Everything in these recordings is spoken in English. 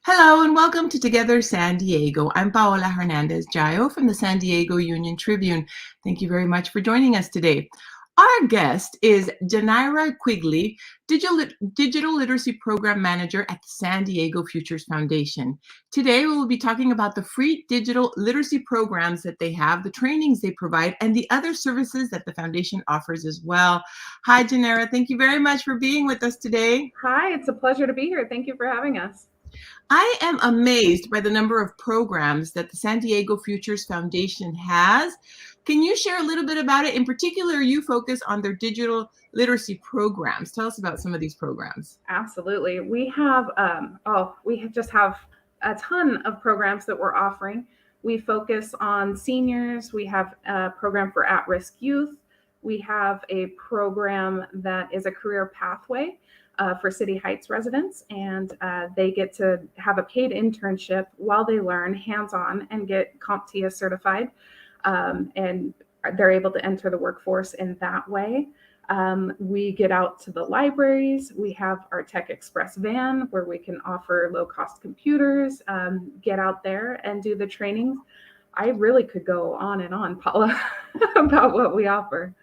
Hello and welcome to Together San Diego. I'm Paola Hernandez Jayo from the San Diego Union-Tribune. Thank you very much for joining us today. Our guest is Janaira Quigley, Digital Literacy Program Manager at the San Diego Futures Foundation. Today, we will be talking about the free digital literacy programs that they have, the trainings they provide, and the other services that the foundation offers as well. Hi, Janaira. Thank you very much for being with us today. Hi, it's a pleasure to be here. Thank you for having us. I am amazed by the number of programs that the San Diego Futures Foundation has. Can you share a little bit about it? In particular, you focus on their digital literacy programs. Tell us about some of these programs. Absolutely. We just have a ton of programs that we're offering. We focus on seniors. We have a program for at-risk youth. We have a program that is a career pathway for City Heights residents, and they get to have a paid internship while they learn hands-on and get CompTIA certified, and they're able to enter the workforce in that way. We get out to the libraries. We have our Tech Express van where we can offer low-cost computers, get out there and do the trainings. I really could go on and on, Paula, about what we offer.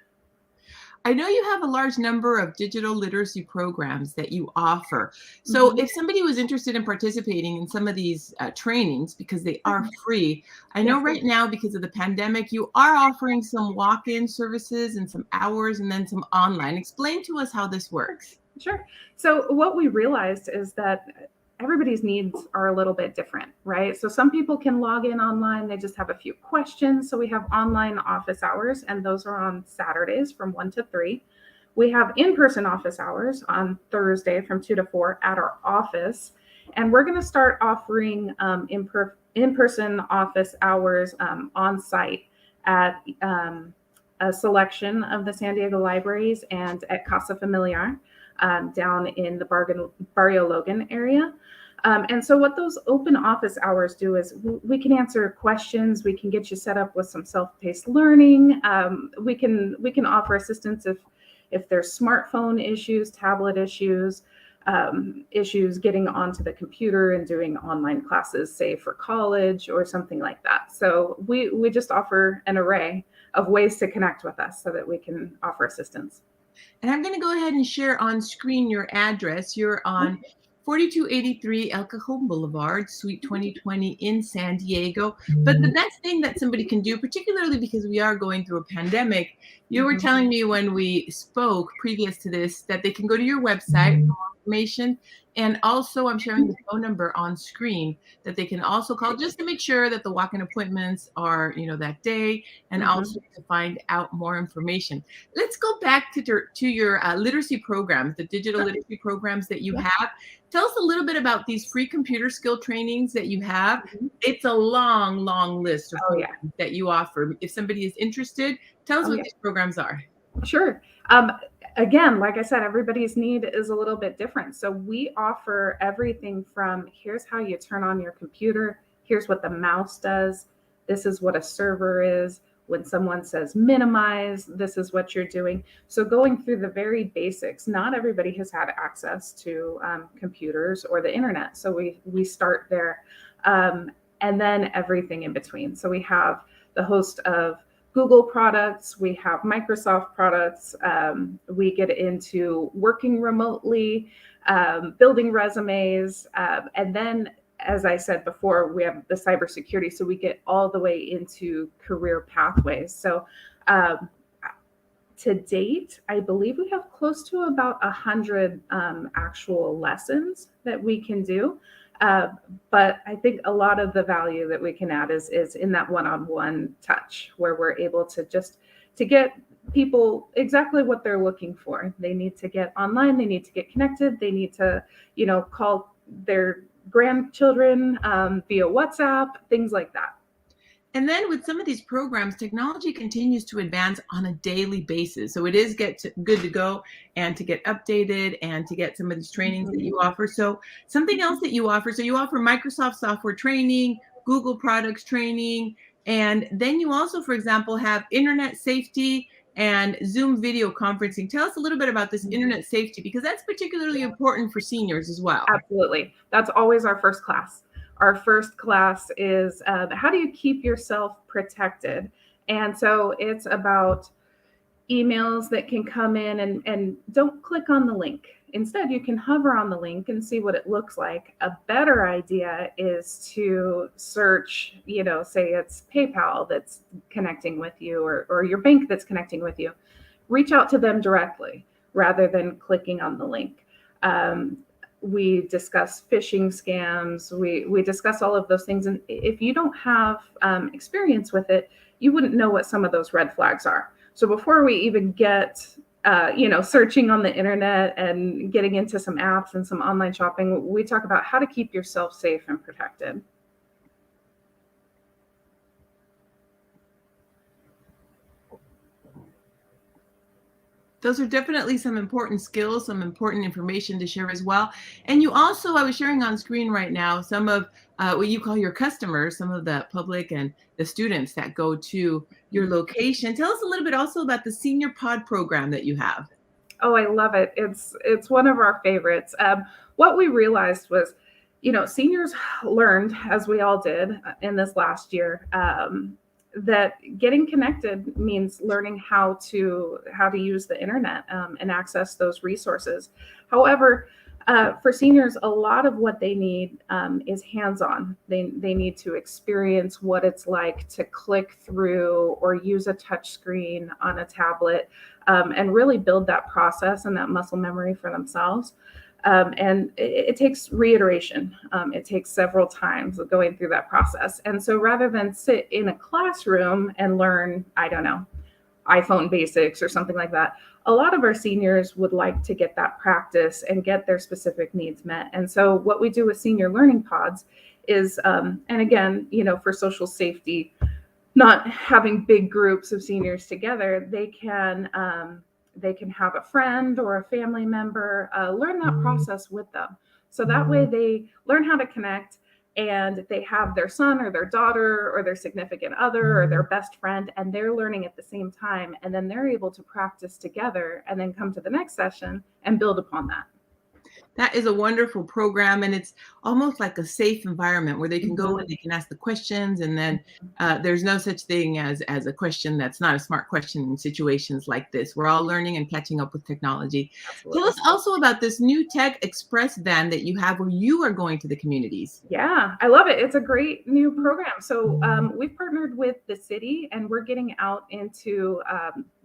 I know you have a large number of digital literacy programs that you offer. So if somebody was interested in participating in some of these trainings, because they are free, I know right now because of the pandemic, you are offering some walk-in services and some hours and then some online. Explain to us how this works. Sure. So what we realized is that everybody's needs are a little bit different, right? So some people can log in online, they just have a few questions. So we have online office hours, and those are on Saturdays from 1 to 3. We have in-person office hours on Thursday from 2 to 4 at our office. And we're going to start offering in-person office hours on site at a selection of the San Diego libraries and at Casa Familiar down in the Barrio Logan area. And so what those open office hours do is we can answer questions. We can get you set up with some self-paced learning. We can offer assistance if there's smartphone issues, tablet issues, issues getting onto the computer and doing online classes, say for college or something like that. So we just offer an array of ways to connect with us so that we can offer assistance. And I'm going to go ahead and share on screen your address. You're on 4283 El Cajon Boulevard, Suite 2020 in San Diego. But the best thing that somebody can do, particularly because we are going through a pandemic, you were telling me when we spoke previous to this that they can go to your website for more information. And also I'm sharing the phone number on screen that they can also call just to make sure that the walk-in appointments are, that day, and also to find out more information. Let's go back to your literacy programs, the digital literacy programs that you have. Tell us a little bit about these free computer skill trainings that you have. It's a long, long list of programs that you offer. If somebody is interested, tell us what these programs are. Sure. Again, like I said, everybody's need is a little bit different. So we offer everything from here's how you turn on your computer. Here's what the mouse does. This is what a server is. When someone says minimize, this is what you're doing. So going through the very basics, not everybody has had access to computers or the internet. So we start there, and then everything in between. So we have the host of Google products, we have Microsoft products, we get into working remotely, building resumes, and then, as I said before, we have the cybersecurity, so we get all the way into career pathways. So to date, I believe we have close to about 100 actual lessons that we can do. But I think a lot of the value that we can add is in that one-on-one touch where we're able to get people exactly what they're looking for. They need to get online, they need to get connected, they need to, call their grandchildren via WhatsApp, things like that. And then with some of these programs, technology continues to advance on a daily basis. So it is good to go and to get updated and to get some of these trainings that you offer. So something else that you offer, so you offer Microsoft software training, Google products training, and then you also, for example, have internet safety and Zoom video conferencing. Tell us a little bit about this internet safety, because that's particularly important for seniors as well. Absolutely. That's always our first class. Our first class is how do you keep yourself protected? And so it's about emails that can come in, and don't click on the link. Instead, you can hover on the link and see what it looks like. A better idea is to search, say it's PayPal that's connecting with you, or your bank that's connecting with you. Reach out to them directly rather than clicking on the link. We discuss phishing scams. We discuss all of those things. And if you don't have experience with it, you wouldn't know what some of those red flags are. So before we even get, searching on the internet and getting into some apps and some online shopping, we talk about how to keep yourself safe and protected. Those are definitely some important skills, some important information to share as well. And you also, I was sharing on screen right now, some of what you call your customers, some of the public and the students that go to your location. Tell us a little bit also about the Senior Pod program that you have. Oh, I love it. It's one of our favorites. What we realized was, seniors learned, as we all did in this last year, that getting connected means learning how to use the internet and access those resources. However, for seniors, a lot of what they need is hands-on. They need to experience what it's like to click through or use a touch screen on a tablet, and really build that process and that muscle memory for themselves. And it takes reiteration. It takes several times of going through that process. And so rather than sit in a classroom and learn, I don't know, iPhone basics or something like that, a lot of our seniors would like to get that practice and get their specific needs met. And so what we do with senior learning pods is, and again, for social safety, not having big groups of seniors together, they can have a friend or a family member learn that process with them. So that way they learn how to connect, and they have their son or their daughter or their significant other or their best friend, and they're learning at the same time. And then they're able to practice together and then come to the next session and build upon that. That is a wonderful program, and it's almost like a safe environment where they can go and they can ask the questions, and then there's no such thing as a question that's not a smart question in situations like this. We're all learning and catching up with technology. Absolutely. Tell us also about this new Tech Express van that you have where you are going to the communities. Yeah, I love it. It's a great new program. So we've partnered with the city, and we're getting out into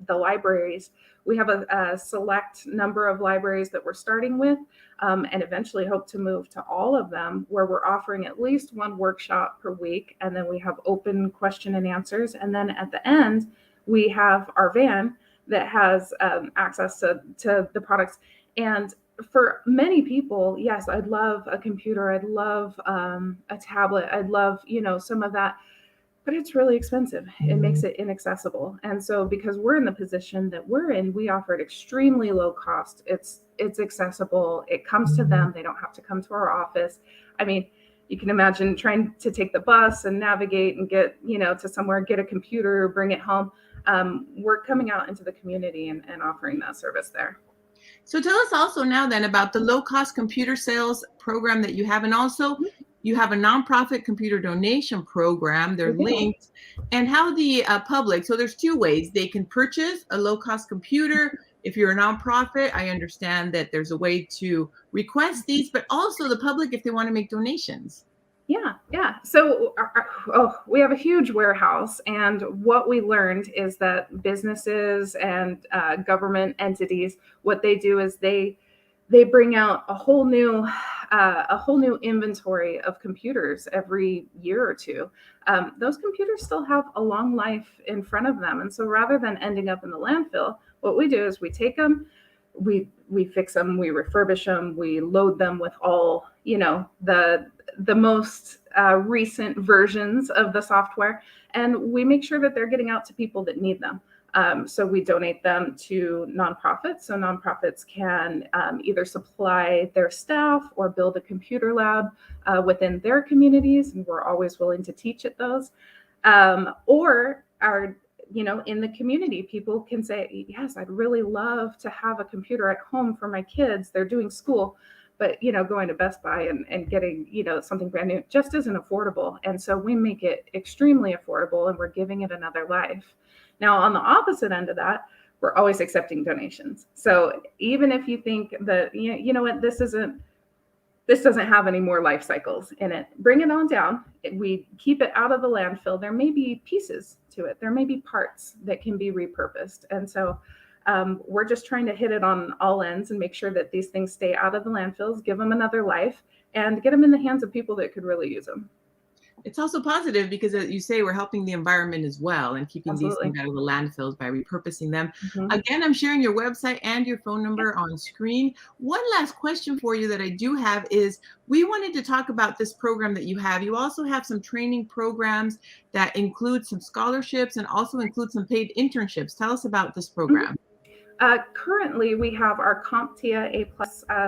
the libraries. We have a select number of libraries that we're starting with, and eventually hope to move to all of them, where we're offering at least one workshop per week. And then we have open question and answers. And then at the end, we have our van that has access to the products. And for many people, yes, I'd love a computer. I'd love a tablet. I'd love, some of that. But it's really expensive. It makes it inaccessible. And so because we're in the position that we're in, we offer it extremely low cost. It's accessible. It comes to them. They don't have to come to our office. I mean, you can imagine trying to take the bus and navigate and get, to somewhere, get a computer, bring it home. We're coming out into the community and offering that service there. So tell us also now then about the low-cost computer sales program that you have, and also you have a nonprofit computer donation program. They're linked, and how the public, so there's two ways they can purchase a low-cost computer. If you're a nonprofit, I understand that there's a way to request these, but also the public if they want to make donations. Yeah. So we have a huge warehouse, and what we learned is that businesses and government entities, what they do is they bring out a whole new inventory of computers every year or two. Those computers still have a long life in front of them, and so rather than ending up in the landfill, what we do is we take them, we fix them, we refurbish them, we load them with all the most recent versions of the software, and we make sure that they're getting out to people that need them. So we donate them to nonprofits. So nonprofits can either supply their staff or build a computer lab within their communities, and we're always willing to teach at those. Or in the community, people can say, yes, I'd really love to have a computer at home for my kids. They're doing school, but, going to Best Buy and getting, something brand new just isn't affordable. And so we make it extremely affordable, and we're giving it another life. Now, on the opposite end of that, we're always accepting donations. So even if you think that, you know what, this doesn't have any more life cycles in it, bring it on down. We keep it out of the landfill. There may be pieces to it. There may be parts that can be repurposed. And so we're just trying to hit it on all ends and make sure that these things stay out of the landfills, give them another life, and get them in the hands of people that could really use them. It's also positive because, as you say, we're helping the environment as well and keeping Absolutely. these things out of the landfills by repurposing them. Mhm. Again, I'm sharing your website and your phone number on screen. One last question for you that I do have is, we wanted to talk about this program that you have. You also have some training programs that include some scholarships and also include some paid internships. Tell us about this program. Currently, we have our CompTIA A+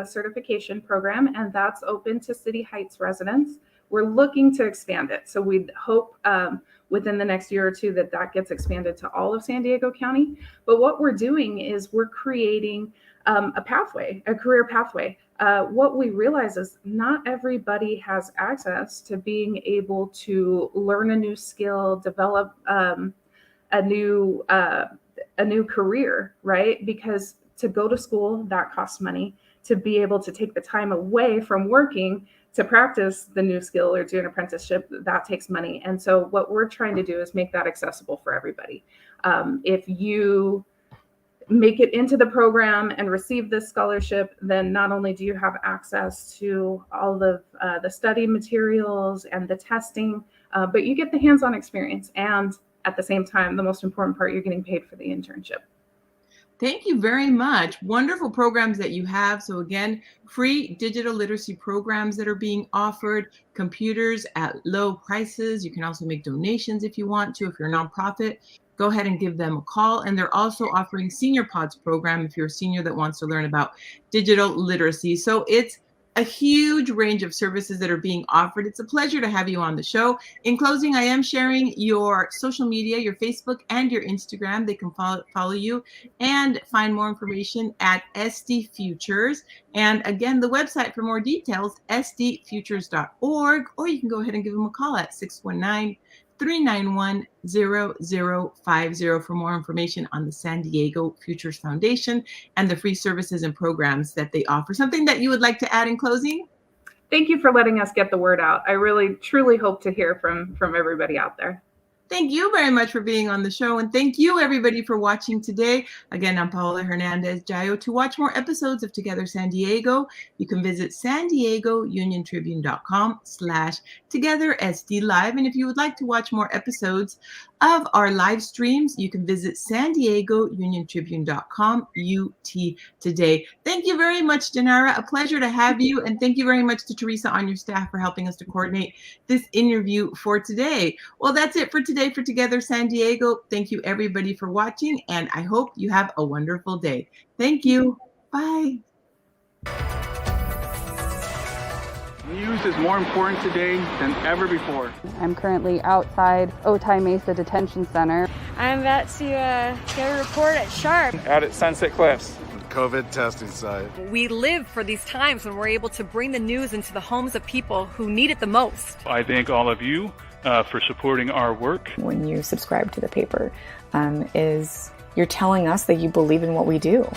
certification program, and that's open to City Heights residents. We're looking to expand it. So we'd hope within the next year or two that gets expanded to all of San Diego County. But what we're doing is we're creating a pathway, a career pathway. What we realize is not everybody has access to being able to learn a new skill, develop a new career, right? Because to go to school, that costs money. To be able to take the time away from working to practice the new skill or do an apprenticeship, that takes money. And so what we're trying to do is make that accessible for everybody. If you make it into the program and receive this scholarship, then not only do you have access to all of the study materials and the testing, but you get the hands-on experience. And at the same time, the most important part, you're getting paid for the internship. Thank you very much. Wonderful programs that you have. So again, free digital literacy programs that are being offered, computers at low prices. You can also make donations if you want to. If you're a nonprofit, go ahead and give them a call. And they're also offering Senior Pods program if you're a senior that wants to learn about digital literacy. So it's a huge range of services that are being offered. It's a pleasure to have you on the show. In closing, I am sharing your social media, your Facebook and your Instagram. They can follow you and find more information at SD Futures. And again, the website for more details, sdfutures.org, or you can go ahead and give them a call at 619-391-0050 for more information on the San Diego Futures Foundation and the free services and programs that they offer. Something that you would like to add in closing? Thank you for letting us get the word out. I really, truly hope to hear from everybody out there. Thank you very much for being on the show. And thank you, everybody, for watching today. Again, I'm Paola Hernandez-Jayo. To watch more episodes of Together San Diego, you can visit san diego Union-Tribune.com/TogetherSD Live. And if you would like to watch more episodes of our live streams, you can visit san diego Union-Tribune.com/UT today. Thank you very much, Janaira. A pleasure to have you. And thank you very much to Teresa on your staff for helping us to coordinate this interview for today. Well, that's it for today for Together San Diego. Thank you, everybody, for watching. And I hope you have a wonderful day. Thank you. Bye. News is more important today than ever before. I'm currently outside Otay Mesa Detention Center. I'm about to get a report at Sharp. Out at Sunset Cliffs. COVID testing site. We live for these times when we're able to bring the news into the homes of people who need it the most. I thank all of you for supporting our work. When you subscribe to the paper, you're telling us that you believe in what we do.